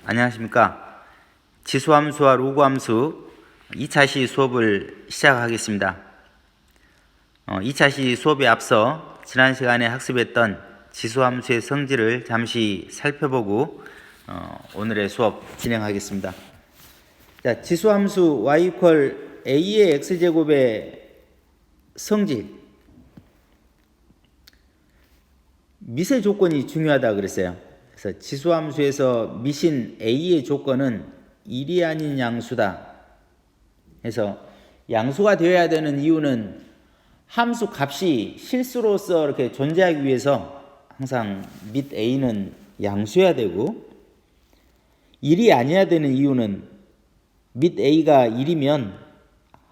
안녕하십니까. 지수함수와 로그함수 2차시 수업을 시작하겠습니다. 2차시 수업에 앞서 지난 시간에 학습했던 지수함수의 성질을 잠시 살펴보고 오늘의 수업 진행하겠습니다. 자, 지수함수 y = a의 x제곱의 성질, 미세 조건이 중요하다 그랬어요. 그래서 지수함수에서 미신 a의 조건은 1이 아닌 양수다. 그래서 양수가 되어야 되는 이유는 함수 값이 실수로서 이렇게 존재하기 위해서 항상 밑 a는 양수여야 되고, 1이 아니어야 되는 이유는 밑 a가 1이면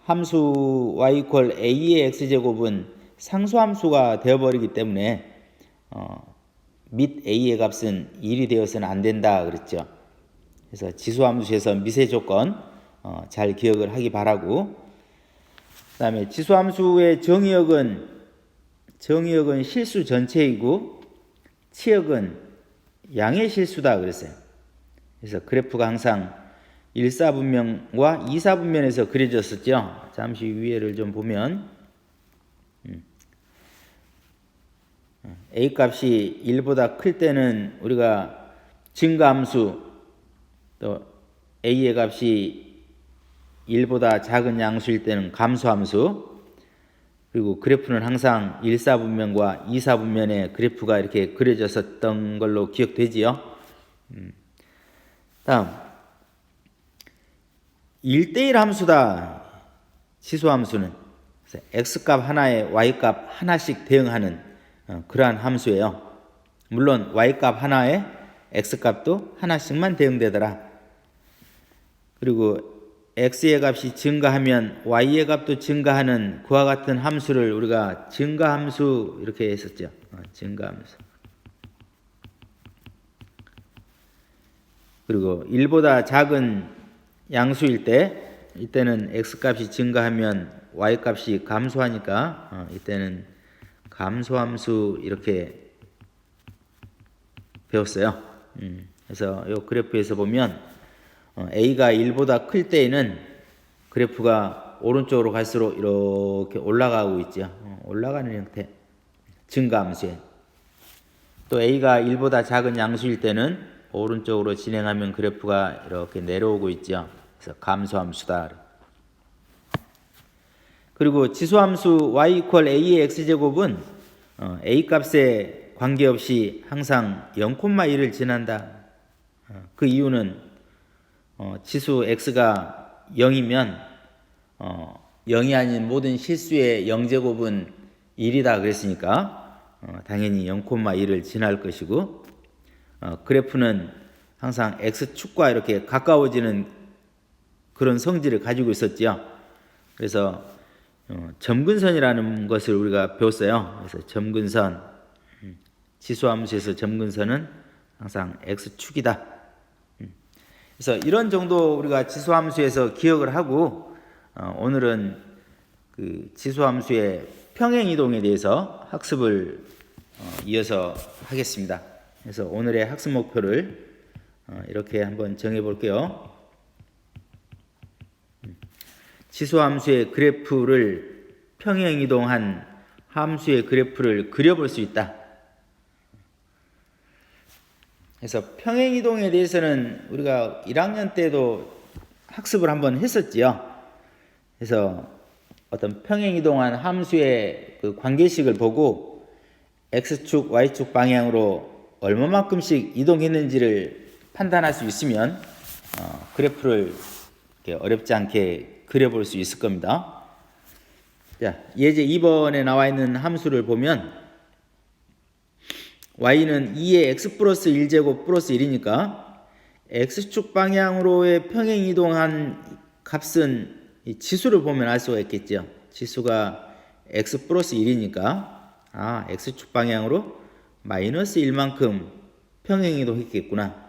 함수 y = a의 x제곱은 상수함수가 되어버리기 때문에 밑 a의 값은 1이 되어서는 안 된다 그랬죠. 그래서 지수함수에서 미세 조건 잘 기억을 하기 바라고, 그 다음에 지수함수의 정의역은 실수 전체이고 치역은 양의 실수다 그랬어요. 그래서 그래프가 항상 1사분면과 2사분면에서 그려졌었죠. 잠시 위에를 좀 보면 a 값이 1보다 클 때는 우리가 증가함수, 또 a의 값이 1보다 작은 양수일 때는 감소함수, 그리고 그래프는 항상 1사분면과 2사분면에 그래프가 이렇게 그려졌었던 걸로 기억되지요. 다음 1대1 함수다. 지수함수는 x값 하나에 y값 하나씩 대응하는 그러한 함수예요. 물론 y값 하나에 x값도 하나씩만 대응되더라. 그리고 x의 값이 증가하면 y의 값도 증가하는 그와 같은 함수를 우리가 증가함수 이렇게 했었죠. 증가함수. 그리고 1보다 작은 양수일 때, 이때는 x값이 증가하면 y값이 감소하니까 이때는 감소함수 이렇게 배웠어요. 그래서 이 그래프에서 보면 a가 1보다 클 때에는 그래프가 오른쪽으로 갈수록 이렇게 올라가고 있죠. 올라가는 형태, 증가함수에. 또 a가 1보다 작은 양수일 때는 오른쪽으로 진행하면 그래프가 이렇게 내려오고 있죠. 그래서 감소함수다. 그리고 지수함수 y = a의 x제곱은 a 값에 관계없이 항상 0,1을 지난다. 그 이유는 지수 x가 0이면 0이 아닌 모든 실수의 0제곱은 1이다 그랬으니까 당연히 0,1을 지날 것이고, 그래프는 항상 x축과 이렇게 가까워지는 그런 성질을 가지고 있었죠. 그래서 점근선이라는 것을 우리가 배웠어요. 그래서 점근선, 지수함수에서 점근선은 항상 x축이다. 그래서 이런 정도 우리가 지수함수에서 기억을 하고, 오늘은 그 지수함수의 평행이동에 대해서 학습을 이어서 하겠습니다. 그래서 오늘의 학습 목표를 이렇게 한번 정해 볼게요. 지수함수의 그래프를 평행이동한 함수의 그래프를 그려볼 수 있다. 그래서 평행이동에 대해서는 우리가 1학년 때도 학습을 한번 했었지요. 그래서 어떤 평행이동한 함수의 그 관계식을 보고 x축, y축 방향으로 얼마만큼씩 이동했는지를 판단할 수 있으면 그래프를 어렵지 않게 그려볼 수 있을 겁니다. 자, 예제 2번에 나와 있는 함수를 보면 y는 2의 x 플러스 1제곱 플러스 1이니까 x축 방향으로의 평행이동한 값은 이 지수를 보면 알 수가 있겠죠. 지수가 x 플러스 1이니까 x축 방향으로 마이너스 1만큼 평행이동했겠구나.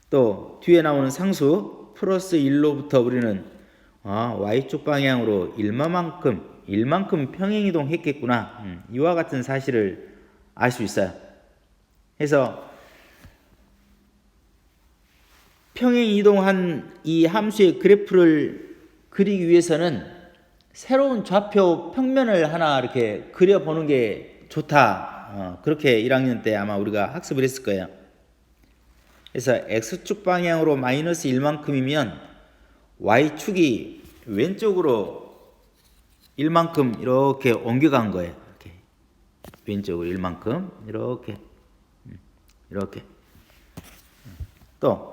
또 뒤에 나오는 상수 플러스 1로부터 우리는 y축 방향으로 1만큼 평행이동했겠구나. 이와 같은 사실을 알 수 있어요. 그래서 평행 이동한 이 함수의 그래프를 그리기 위해서는 새로운 좌표 평면을 하나 이렇게 그려보는 게 좋다. 그렇게 1학년 때 아마 우리가 학습을 했을 거예요. 그래서 X축 방향으로 마이너스 1만큼이면 Y축이 왼쪽으로 1만큼 이렇게 옮겨간 거예요. 이렇게. 왼쪽으로 1만큼 이렇게 또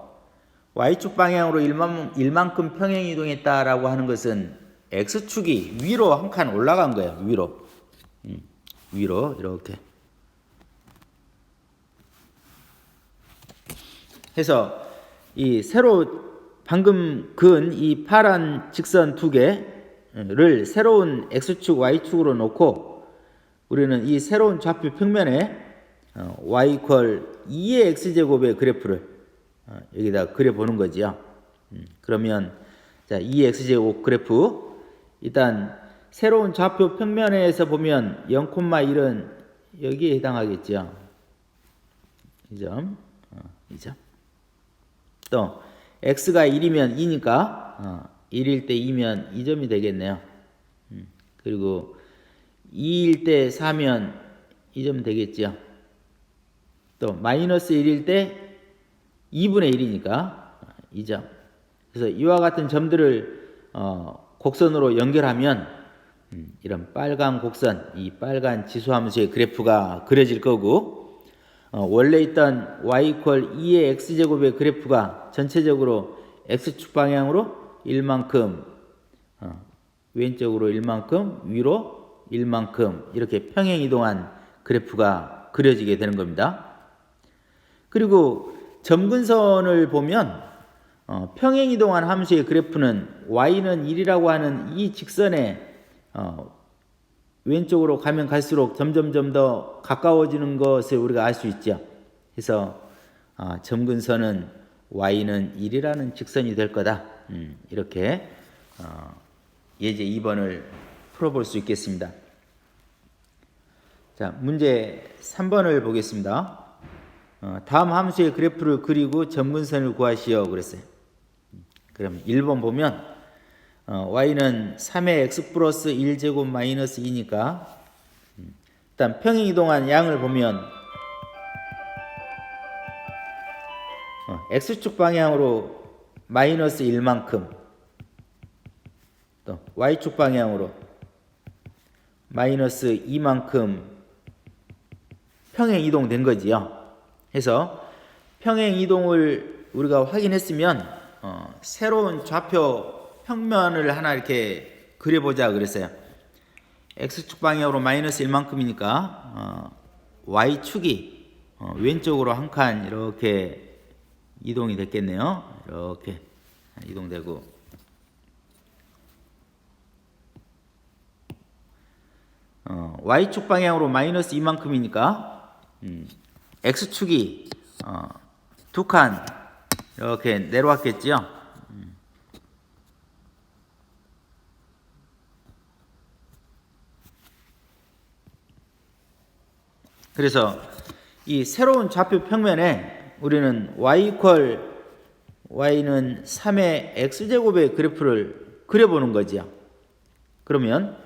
Y축 방향으로 1만큼 평행 이동했다라고 하는 것은 X축이 위로 한 칸 올라간 거예요. 위로 이렇게 해서 이 새로 방금 그은 이 파란 직선 두 개를 새로운 X축, Y축으로 놓고 우리는 이 새로운 좌표 평면에 Y 이퀄 2의 X제곱의 그래프를 여기다 그려보는 거지요. 그러면 자, 2의 X제곱 그래프 일단 새로운 좌표 평면에서 보면 0,1은 여기에 해당하겠죠. 이 점. 또 x가 1이면 2니까 1일 때 2면 2점이 되겠네요. 그리고 2일 때 4면 2점 되겠죠. 또 마이너스 1일 때 2분의 1이니까 2점. 그래서 이와 같은 점들을 곡선으로 연결하면 이런 빨간 곡선, 이 빨간 지수함수의 그래프가 그려질 거고 원래 있던 y 이퀄 2의 x제곱의 그래프가 전체적으로 x축 방향으로 1만큼 왼쪽으로 1만큼 위로 1만큼 이렇게 평행 이동한 그래프가 그려지게 되는 겁니다. 그리고 점근선을 보면 평행 이동한 함수의 그래프는 y는 1이라고 하는 이 직선에 왼쪽으로 가면 갈수록 점점 더 가까워지는 것을 우리가 알 수 있죠. 그래서 점근선은 y는 1이라는 직선이 될 거다. 이렇게 예제 2번을 풀어볼 수 있겠습니다. 자, 문제 3번을 보겠습니다. 다음 함수의 그래프를 그리고 점근선을 구하시오 그랬어요. 그럼 1번 보면 y는 3의 x 플러스 1제곱 마이너스 2니까 일단 평행 이동한 양을 보면 x축 방향으로 마이너스 1만큼 또 y축 방향으로 마이너스 2만큼 평행 이동된 거지요. 해서 평행 이동을 우리가 확인했으면 새로운 좌표 평면을 하나 이렇게 그려보자 그랬어요. x축 방향으로 마이너스 1만큼이니까 y축이 왼쪽으로 한 칸 이렇게 이동이 됐겠네요. 이렇게 이동되고 y축 방향으로 마이너스 2만큼이니까 x축이 두 칸 이렇게 내려왔겠죠. 그래서 이 새로운 좌표 평면에 우리는 y는 3의 x제곱의 그래프를 그려보는 거죠. 그러면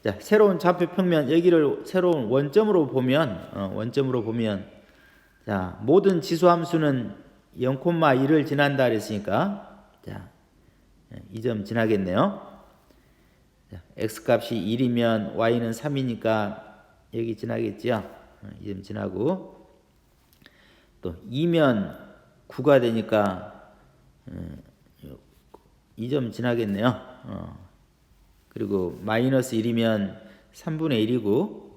자, 새로운 좌표 평면 여기를 새로운 원점으로 보면 자, 모든 지수 함수는 0,1을 지난다 그랬으니까 자, 이 점 지나겠네요. 자, x 값이 1이면 y는 3이니까 여기 지나겠죠. 이 점 지나고 또 2면 9가 되니까 이 점 지나겠네요. 그리고 마이너스 1이면 3분의 1이고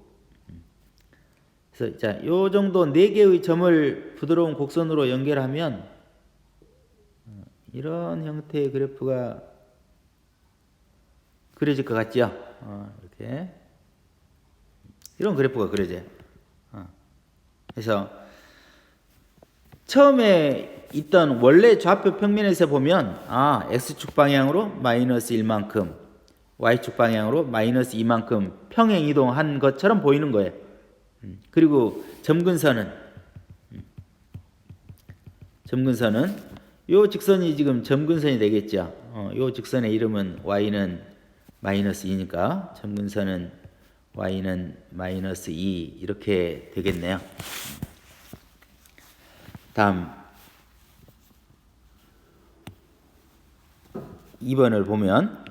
그래서 자, 요 정도 4개의 점을 부드러운 곡선으로 연결하면 이런 형태의 그래프가 그려질 것 같죠? 이렇게 이런 그래프가 그려져요. 그래서 처음에 있던 원래 좌표 평면에서 보면 x축 방향으로 마이너스 1만큼 y축 방향으로 마이너스 2만큼 평행 이동한 것처럼 보이는 거예요. 점근선은 요 직선이 지금 점근선이 되겠죠. 요 직선의 이름은 y는 마이너스 2니까 점근선은 y는 마이너스 2 이렇게 되겠네요. 다음 2번을 보면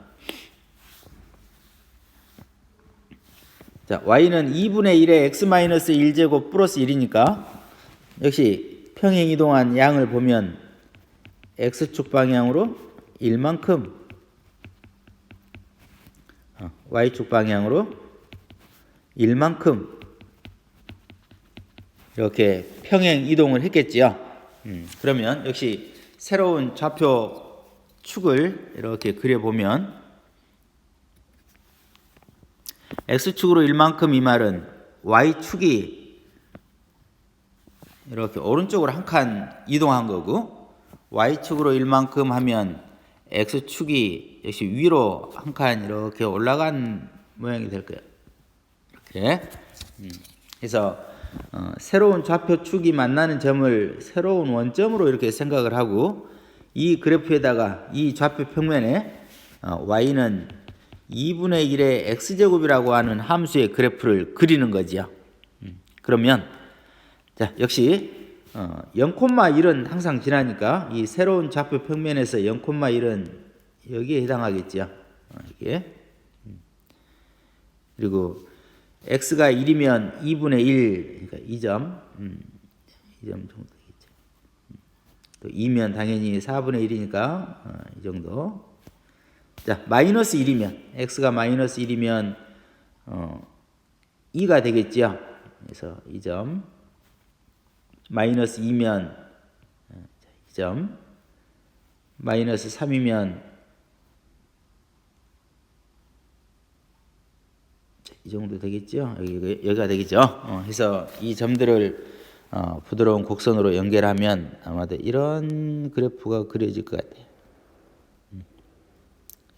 자, y는 2분의 1의 x-1제곱 플러스 1이니까 역시 평행이동한 양을 보면 x축 방향으로 1만큼 y축 방향으로 1만큼 이렇게 평행 이동을 했겠지요. 그러면 역시 새로운 좌표 축을 이렇게 그려보면 x축으로 1만큼 이 말은 y축이 이렇게 오른쪽으로 한 칸 이동한 거고 y축으로 1만큼 하면 x축이 역시 위로 한 칸 이렇게 올라간 모양이 될 거예요. 이렇게 그래서 새로운 좌표축이 만나는 점을 새로운 원점으로 이렇게 생각을 하고 이 그래프에다가 이 좌표 평면에 y는 2분의 1의 x제곱이라고 하는 함수의 그래프를 그리는 거지요. 그러면 자, 역시 0,1은 항상 지나니까 이 새로운 좌표 평면에서 0,1은 여기에 해당하겠죠. 이게. 그리고 x가 1이면 2분의 1, 그러니까 2점, 2점 정도 되겠죠. 또 2면 당연히 4분의 1이니까 이 정도. 자, 마이너스 1이면, x가 마이너스 1이면 2가 되겠죠. 그래서 2점. 마이너스 2면 2점. 마이너스 3이면 이 정도 되겠죠. 여기가 되겠죠. 그래서 이 점들을 부드러운 곡선으로 연결하면 아마도 이런 그래프가 그려질 것 같아요.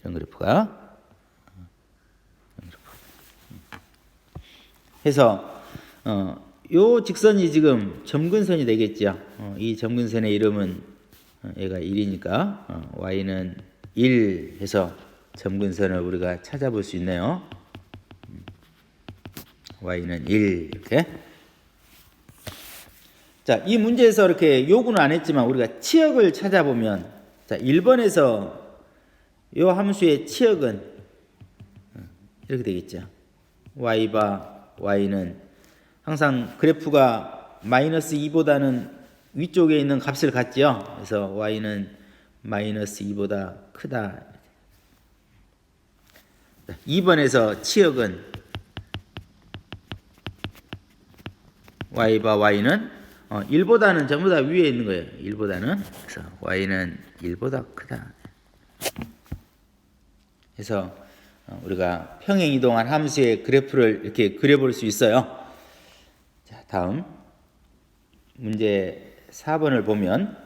이런 그래프가. 해서 요 직선이 지금 점근선이 되겠죠. 이 점근선의 이름은 얘가 1이니까 y는 1 해서 점근선을 우리가 찾아볼 수 있네요. y는 1 이렇게. 자, 이 문제에서 이렇게 요구는 안 했지만 우리가 치역을 찾아보면 자, 1번에서 요 함수의 치역은 이렇게 되겠죠. y는 항상 그래프가 마이너스 2보다는 위쪽에 있는 값을 갖죠. 그래서 y는 마이너스 2보다 크다. 2번에서 치역은 y는 1보다는 전부 다 위에 있는 거예요. 1보다는. 그래서 y는 1보다 크다. 그래서 우리가 평행이동한 함수의 그래프를 이렇게 그려볼 수 있어요. 자, 다음 문제 4번을 보면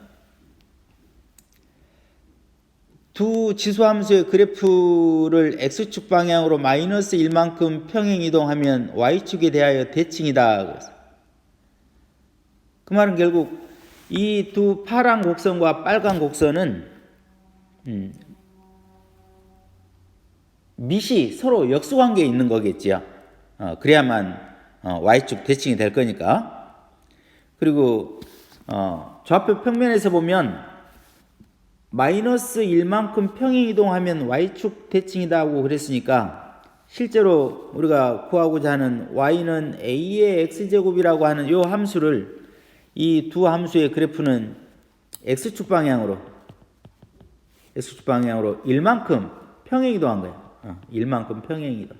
두 지수함수의 그래프를 x축 방향으로 마이너스 1만큼 평행이동하면 y축에 대하여 대칭이다. 그 말은 결국 이 두 파란 곡선과 빨간 곡선은 밑이 서로 역수관계에 있는 거겠지요. 그래야만 y축 대칭이 될 거니까. 그리고 좌표 평면에서 보면 마이너스 1만큼 평행이동하면 y축 대칭이다 하고 그랬으니까 실제로 우리가 구하고자 하는 y는 a의 x제곱이라고 하는 이 함수를 이 두 함수의 그래프는 x축 방향으로 1만큼 평행이동한 거예요. 1만큼 평행이동.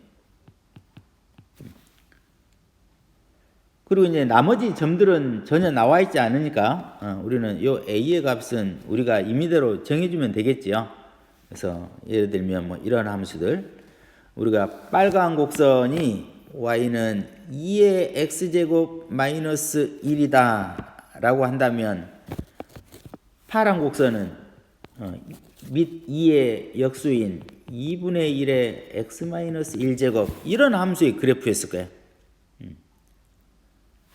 그리고 이제 나머지 점들은 전혀 나와 있지 않으니까 우리는 요 a의 값은 우리가 임의대로 정해주면 되겠지요. 그래서 예를 들면 뭐 이런 함수들 우리가 빨간 곡선이 y는 2의 x제곱 마이너스 1이다 라고 한다면 파란 곡선은 밑 2의 역수인 2분의 1의 x 마이너스 1제곱 이런 함수의 그래프였을 거예요.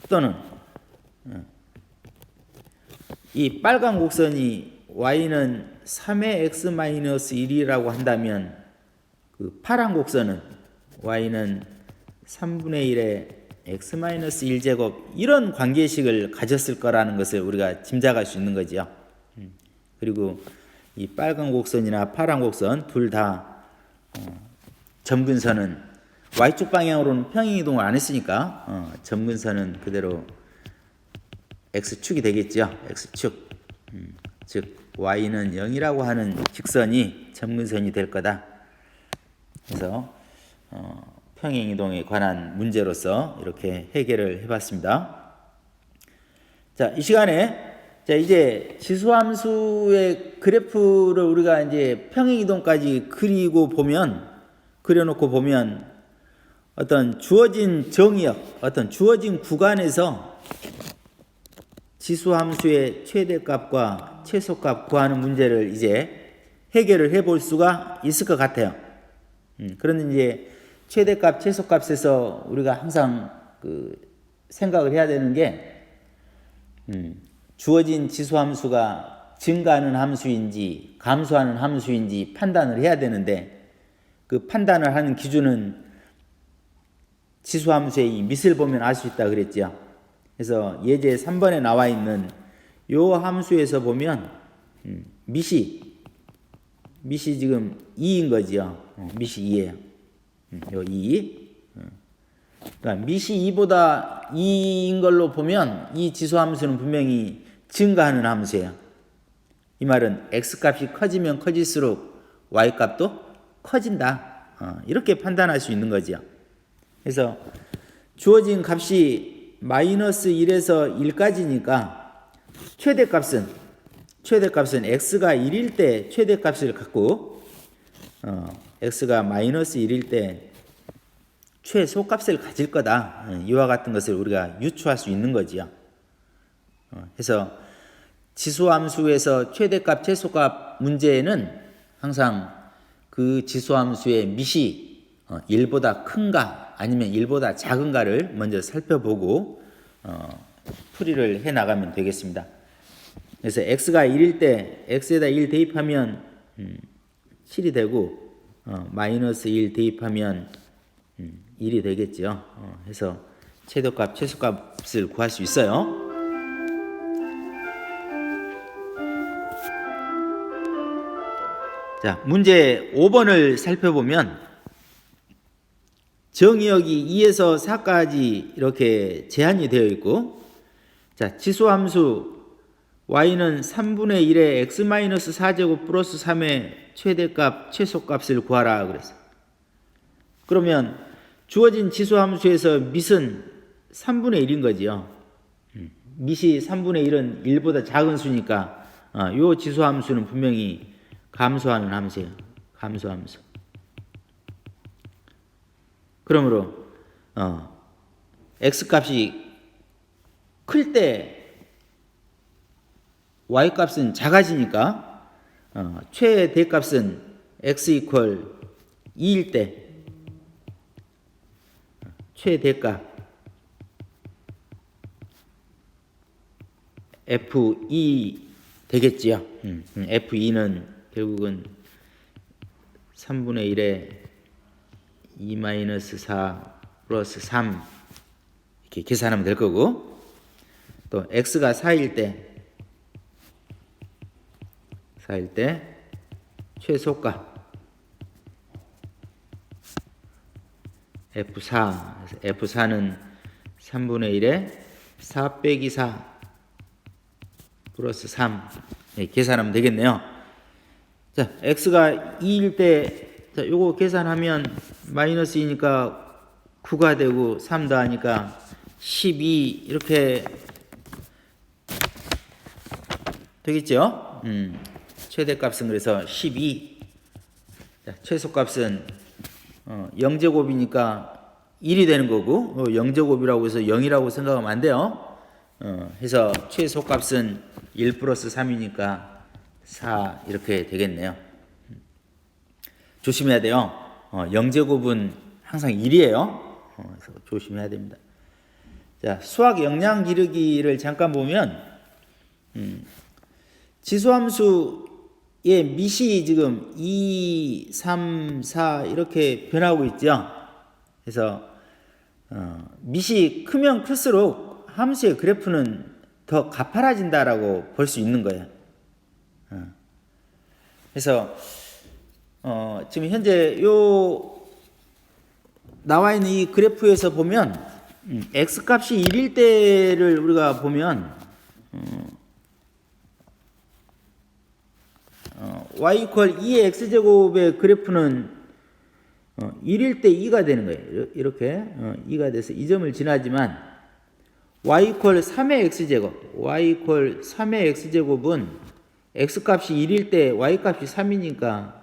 또는 이 빨간 곡선이 y는 3의 x-1이라고 한다면 그 파란 곡선은 y는 3분의 1의 x-1제곱 이런 관계식을 가졌을 거라는 것을 우리가 짐작할 수 있는 거지요. 그리고 이 빨간 곡선이나 파란 곡선 둘 다 점근선은 y축 방향으로는 평행이동을 안 했으니까 점근선은 그대로 x축이 되겠죠. x축. 즉 y는 0이라고 하는 직선이 점근선이 될 거다. 그래서 평행이동에 관한 문제로서 이렇게 해결을 해봤습니다. 자, 이 시간에 자 이제 지수함수의 그래프를 우리가 이제 평행이동까지 그려놓고 보면 어떤 주어진 정의역, 어떤 주어진 구간에서 지수함수의 최대값과 최소값 구하는 문제를 이제 해결을 해볼 수가 있을 것 같아요. 그런데 이제 최대값, 최소값에서 우리가 항상 그 생각을 해야 되는 게 주어진 지수함수가 증가하는 함수인지 감소하는 함수인지 판단을 해야 되는데 그 판단을 하는 기준은 지수함수의 이 밑을 보면 알 수 있다 그랬죠. 그래서 예제 3번에 나와 있는 요 함수에서 보면 밑이 지금 2인 거지요. 밑이 2예요. 요 2. 그러니까 밑이 2보다 2인 걸로 보면 이 지수함수는 분명히 증가하는 함수예요. 이 말은 x값이 커지면 커질수록 y값도 커진다. 이렇게 판단할 수 있는 거죠. 그래서 주어진 값이 마이너스 1에서 1까지니까 최대값은 x가 1일 때 최대값을 갖고 x가 마이너스 1일 때 최소값을 가질 거다. 이와 같은 것을 우리가 유추할 수 있는 거지요. 그래서 지수함수에서 최대값, 최소값 문제에는 항상 그 지수함수의 밑이 1보다 큰가 아니면 1보다 작은가를 먼저 살펴보고 풀이를 해 나가면 되겠습니다. 그래서 x가 1일 때 x에다 1 대입하면 7이 되고 마이너스 1 대입하면 1이 되겠죠. 해서 최대값, 최소값을 구할 수 있어요. 자, 문제 5번을 살펴보면 정의역이 2에서 4까지 이렇게 제한이 되어 있고, 자, 지수함수 y는 3분의 1의 x-4제곱 플러스 3의 최대값, 최소값을 구하라 그랬어요. 그러면 주어진 지수함수에서 밑은 3분의 1인 거지요. 밑이 3분의 1은 1보다 작은 수니까 이 지수함수는 분명히 감소하는 함수예요. 감소함수. 그러므로 x값이 클 때 y값은 작아지니까 최대값은 x 이퀄 2일 때 최대값 F2 되겠지요. F2는 결국은 3분의 1에 2-4 플러스 3 이렇게 계산하면 될 거고, 또 x가 4일 때 최소값 F4, F4는 3분의 1에 4 빼기 4 플러스 3 계산하면 되겠네요. 자, x가 2일 때 자, 요거 계산하면 마이너스 2니까 9가 되고 3 더하니까 12 이렇게 되겠죠? 최대값은 그래서 12. 자, 최소값은 0제곱이니까 1이 되는 거고 0제곱이라고 해서 0이라고 생각하면 안 돼요. 해서 최소값은 1 플러스 3이니까 4 이렇게 되겠네요. 조심해야 돼요. 0제곱은 항상 1이에요. 그래서 조심해야 됩니다. 자, 수학 역량 기르기를 잠깐 보면 지수함수의 밑이 지금 2, 3, 4 이렇게 변하고 있죠. 그래서 밑이 크면 클수록 함수의 그래프는 더 가파라진다라고 볼 수 있는 거예요. 그래서 지금 현재 요 나와 있는 이 그래프에서 보면 x 값이 1일 때를 우리가 보면 y 이퀄 2의 x제곱의 그래프는 1일 때 2가 되는 거예요. 이렇게 2가 돼서 이 점을 지나지만 y 이퀄 3의 x제곱 y 이퀄 3의 x제곱은 x 값이 1일 때 y 값이 3이니까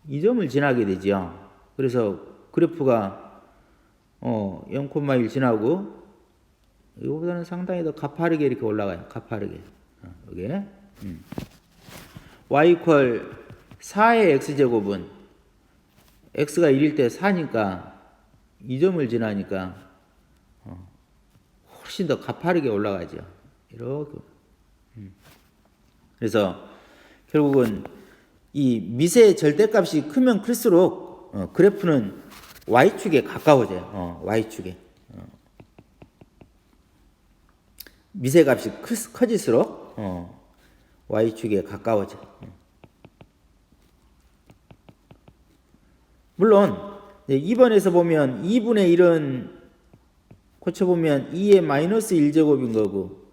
이 점을 지나게 되죠. 그래서 그래프가 0,1 지나고 이거보다는 상당히 더 가파르게 이렇게 올라가요. 가파르게. 이게 y 이퀄 4의 x제곱은 x가 1일 때 4니까 이 점을 지나니까 훨씬 더 가파르게 올라가죠. 이렇게. 그래서 결국은 이 미세의 절대값이 크면 클수록 그래프는 y축에 가까워져요. y축에. 미세값이 커질수록 y축에 가까워져. 물론 2번에서 보면 2분의 1은 고쳐보면 2의 마이너스 1제곱인 거고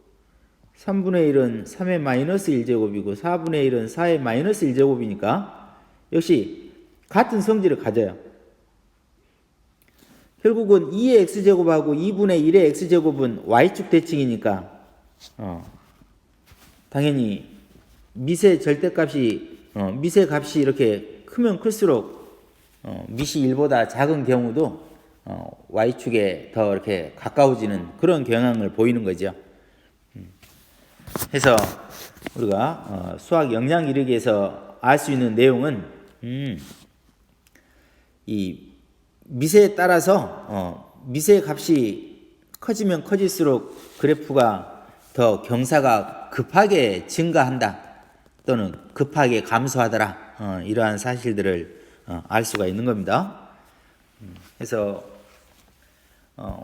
3분의 1은 3의 마이너스 1제곱이고 4분의 1은 4의 마이너스 1제곱이니까 역시 같은 성질을 가져요. 결국은 2의 x제곱하고 2분의 1의 x제곱은 y축 대칭이니까 당연히 미세 절대값이 미세값이 이렇게 크면 클수록 밑이 1보다 작은 경우도 y축에 더 이렇게 가까워지는 그런 경향을 보이는 거죠. 해서 우리가 수학 영양 이르기에서 알 수 있는 내용은 이 미세에 따라서 미세 값이 커지면 커질수록 그래프가 더 경사가 급하게 증가한다 또는 급하게 감소하더라 이러한 사실들을 알 수가 있는 겁니다. 그래서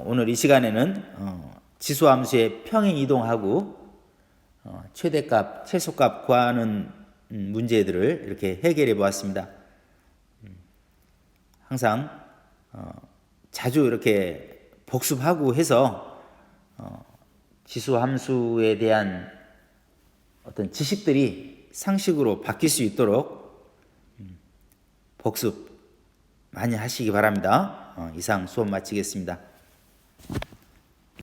오늘 이 시간에는 지수함수의 평행 이동하고 최대값, 최소값 구하는 문제들을 이렇게 해결해 보았습니다. 항상 자주 이렇게 복습하고 해서 지수함수에 대한 어떤 지식들이 상식으로 바뀔 수 있도록 복습 많이 하시기 바랍니다. 이상 수업 마치겠습니다.